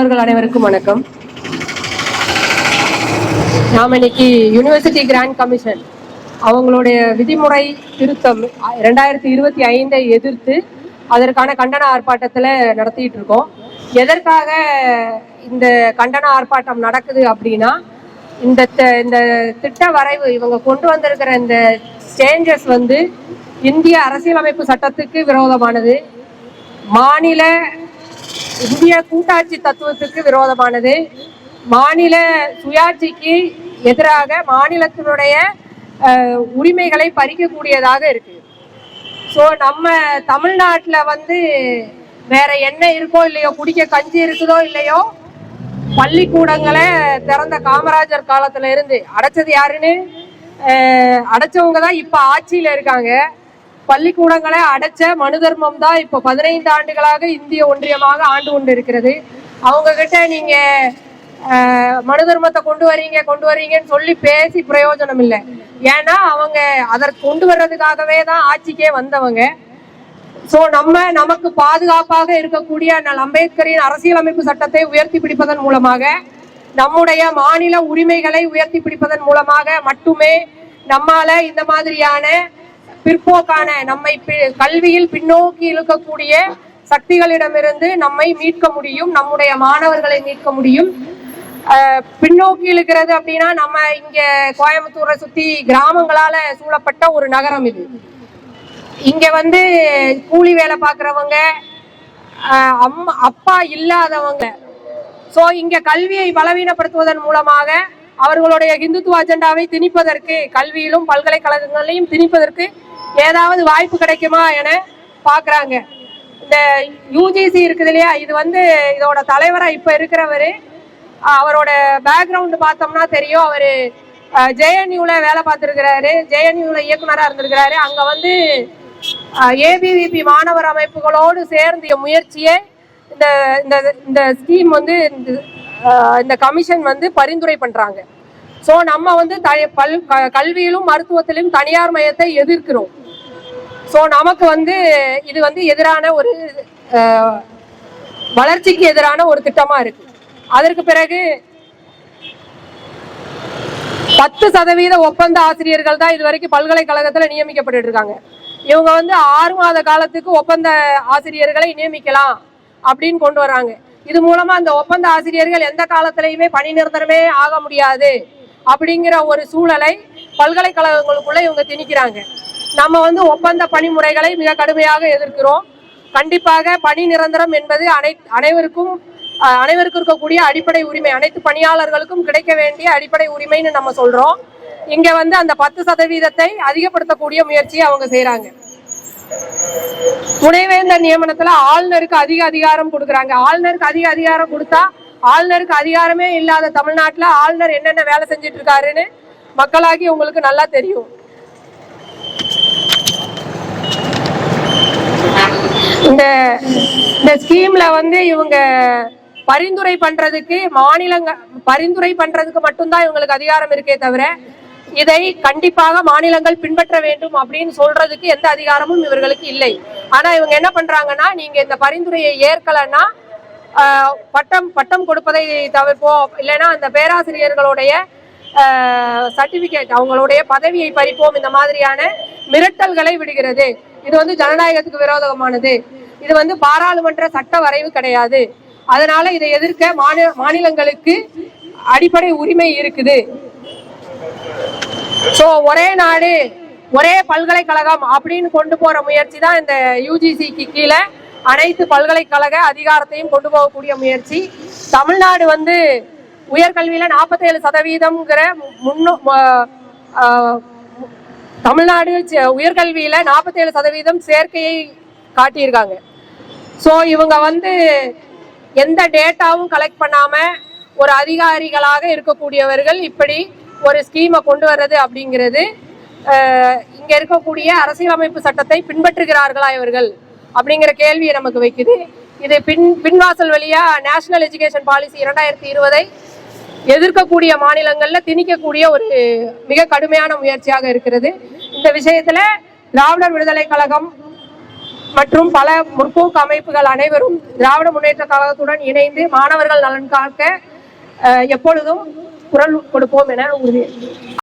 மாணவர்கள் அனைவருக்கும் வணக்கம். நாம் இன்னைக்கு யூனிவர்சிட்டி கிராண்ட் கமிஷன் அவங்களுடைய விதிமுறை திருத்தம் 2025 எதிர்த்து அதற்கான கண்டன ஆர்ப்பாட்டத்தில் நடத்திட்டு இருக்கோம். எதற்காக இந்த கண்டன ஆர்ப்பாட்டம் நடக்குது அப்படின்னா, இந்த திட்ட வரைவு இவங்க கொண்டு வந்திருக்கிற இந்த சேஞ்சஸ் இந்திய அரசியலமைப்பு சட்டத்துக்கு விரோதமானது, மாநில இந்திய கூட்டாட்சி தத்துவத்துக்கு விரோதமானது, மாநில சுயாட்சிக்கு எதிராக மாநிலத்தினுடைய உரிமைகளை பறிக்கக்கூடியதாக இருக்கு. ஸோ நம்ம தமிழ்நாட்டில் வேற என்ன இருக்கோ இல்லையோ, குடிக்க கஞ்சி இருக்குதோ இல்லையோ, பள்ளிக்கூடங்களை திறந்த காமராஜர் காலத்துல இருந்து அடைச்சது யாருன்னு அடைச்சவங்க தான் இப்ப ஆட்சியில இருக்காங்க. பள்ளிக்கூடங்களை அடைச்ச மனு தர்மம் தான் இப்ப 15 ஆண்டுகளாக இந்திய ஒன்றியமாக ஆண்டு கொண்டு இருக்கிறது. அவங்க கிட்ட நீங்க மனு தர்மத்தை கொண்டு வரீங்கன்னு சொல்லி பேசி பிரயோஜனம் இல்லை. ஏன்னா அவங்க அதற்கு கொண்டு வர்றதுக்காகவே தான் ஆட்சிக்கே வந்தவங்க. சோ நமக்கு பாதுகாப்பாக இருக்கக்கூடிய அம்பேத்கரின் அரசியலமைப்பு சட்டத்தை உயர்த்தி பிடிப்பதன் மூலமாக, நம்முடைய மாநில உரிமைகளை உயர்த்தி பிடிப்பதன் மூலமாக மட்டுமே நம்மால இந்த மாதிரியான பிற்போக்கான, நம்மை கல்வியில் பின்னோக்கி இழுக்கக்கூடிய சக்திகளிடமிருந்து நம்மை மீட்க முடியும், நம்முடைய மாணவர்களை மீட்க முடியும். பின்னோக்கி இழுக்கிறது அப்படின்னா, நம்ம இங்க கோயம்புத்தூரை சுத்தி கிராமங்களால சூழப்பட்ட ஒரு நகரம் இது. இங்க கூலி வேலை பார்க்கறவங்க, அப்பா இல்லாதவங்க, சோ இங்க கல்வியை பலவீனப்படுத்துவதன் மூலமாக அவர்களுடைய இந்துத்துவ அஜெண்டாவை திணிப்பதற்கு, கல்வியிலும் பல்கலைக்கழகங்களையும் திணிப்பதற்கு ஏதாவது வாய்ப்பு கிடைக்குமா என பாக்குறாங்க. இந்த யூஜிசி இருக்குது இல்லையா, இது இதோட தலைவரா இப்ப இருக்கிறவரு, அவரோட பேக்ரவுண்ட் பார்த்தோம்னா தெரியும். அவரு ஜேஎன்யூல வேலை பார்த்திருக்கிறாரு, ஜேஎன்யூல இயக்குனரா இருந்திருக்கிறாரு. அங்க ஏபிவிபி மாணவர் அமைப்புகளோடு சேர்ந்த முயற்சியை இந்த ஸ்கீம் இந்த கமிஷன் பரிந்துரை பண்றாங்க. சோ நம்ம கல்வியிலும் மருத்துவத்திலும் தனியார் மையத்தை எதிர்க்கிறோம். சோ நமக்கு இது எதிரான ஒரு வளர்ச்சிக்கு எதிரான ஒரு திட்டமா இருக்கு. அதற்கு பிறகு 10% ஒப்பந்த ஆசிரியர்கள் தான் இதுவரைக்கும் பல்கலைக்கழகத்துல நியமிக்கப்பட்டு இருக்காங்க. இவங்க 6 மாத காலத்துக்கு ஒப்பந்த ஆசிரியர்களை நியமிக்கலாம் அப்படின்னு கொண்டு வராங்க. இது மூலமா அந்த ஒப்பந்த ஆசிரியர்கள் எந்த காலத்திலையுமே பணி நிரந்தரமே ஆக முடியாது அப்படிங்கிற ஒரு சூழலை பல்கலைக்கழகங்களுக்குள்ள இவங்க திணிக்கிறாங்க. நம்ம ஒப்பந்த பணிமுறைகளை மிக கடுமையாக எதிர்க்கிறோம். கண்டிப்பாக பணி நிரந்தரம் என்பது அனைவருக்கும் இருக்கக்கூடிய அடிப்படை உரிமை, அனைத்து பணியாளர்களுக்கும் கிடைக்க வேண்டிய அடிப்படை உரிமைன்னு நம்ம சொல்றோம். இங்க அந்த 10% அதிகப்படுத்தக்கூடிய முயற்சியை அவங்க செய்யறாங்க. துணைவேந்தர் நியமனத்துல ஆளுநருக்கு அதிக அதிகாரம் கொடுக்கறாங்க. ஆளுநருக்கு அதிக அதிகாரம் கொடுத்தா, ஆளுநருக்கு அதிகாரமே இல்லாத தமிழ்நாட்டுல ஆளுநர் என்னென்ன வேலை செஞ்சிட்டு இருக்காருன்னு மக்களாகி உங்களுக்கு நல்லா தெரியும். இந்த ஸ்கீம்ல இவங்க பரிந்துரை பண்றதுக்கு பரிந்துரை பண்றதுக்கு மட்டும்தான் இவங்களுக்கு அதிகாரம் இருக்கே தவிர, இதை கண்டிப்பாக மாநிலங்கள் பின்பற்ற வேண்டும் அப்படின்னு சொல்றதுக்கு எந்த அதிகாரமும் இவர்களுக்கு இல்லை. ஆனா இவங்க என்ன பண்றாங்கன்னா, நீங்க இந்த பரிந்துரையை ஏற்கலன்னா பட்டம் கொடுப்பதை தவிர்ப்போம், இல்லைன்னா அந்த பேராசிரியர்களுடைய சர்டிபிகேட், அவங்களுடைய பதவியை பறிப்போம், இந்த மாதிரியான மிரட்டல்களை விடுகிறது. இது ஜனநாயகத்துக்கு விரோதமானது. இது பாராளுமன்ற சட்ட வரைவு கிடையாது. அதனால இதை எதிர்க்க மாநிலங்களுக்கு அடிப்படை உரிமை இருக்குது. சோ ஒரே நாடு ஒரே பல்கலைக்கழகம் அப்படின்னு கொண்டு போற முயற்சி தான் இந்த யூஜிசிக்கு கீழே அனைத்து பல்கலைக்கழக அதிகாரத்தையும் கொண்டு போகக்கூடிய முயற்சி. தமிழ்நாடு உயர்கல்வியில 47% தமிழ்நாடு உயர்கல்வியில 47% சேர்க்கையை காட்டியிருக்காங்க. சோ இவங்க எந்த டேட்டாவும் கலெக்ட் பண்ணாம ஒரு அதிகாரிகளாக இருக்கக்கூடியவர்கள் இப்படி ஒரு ஸ்கீமை கொண்டு வர்றது அப்படிங்கிறது இங்க இருக்கக்கூடிய அரசியலமைப்பு சட்டத்தை பின்பற்றுகிறார்களா இவர்கள் அப்படிங்கிற கேள்வியை நமக்கு வைக்குது. இது பின்வாசல் வழியா நேஷனல் எஜுகேஷன் பாலிசி 2020 எதிர்க்கக்கூடிய மாநிலங்கள்ல திணிக்கக்கூடிய ஒரு மிக கடுமையான முயற்சியாக இருக்கிறது. இந்த விஷயத்துல திராவிடர் விடுதலை கழகம் மற்றும் பல முற்போக்கு அமைப்புகள் அனைவரும் திராவிட முன்னேற்ற கழகத்துடன் இணைந்து மாணவர்கள் நலன் காக்க எப்பொழுதும் குரல் கொடுப்போம் என உறுதி.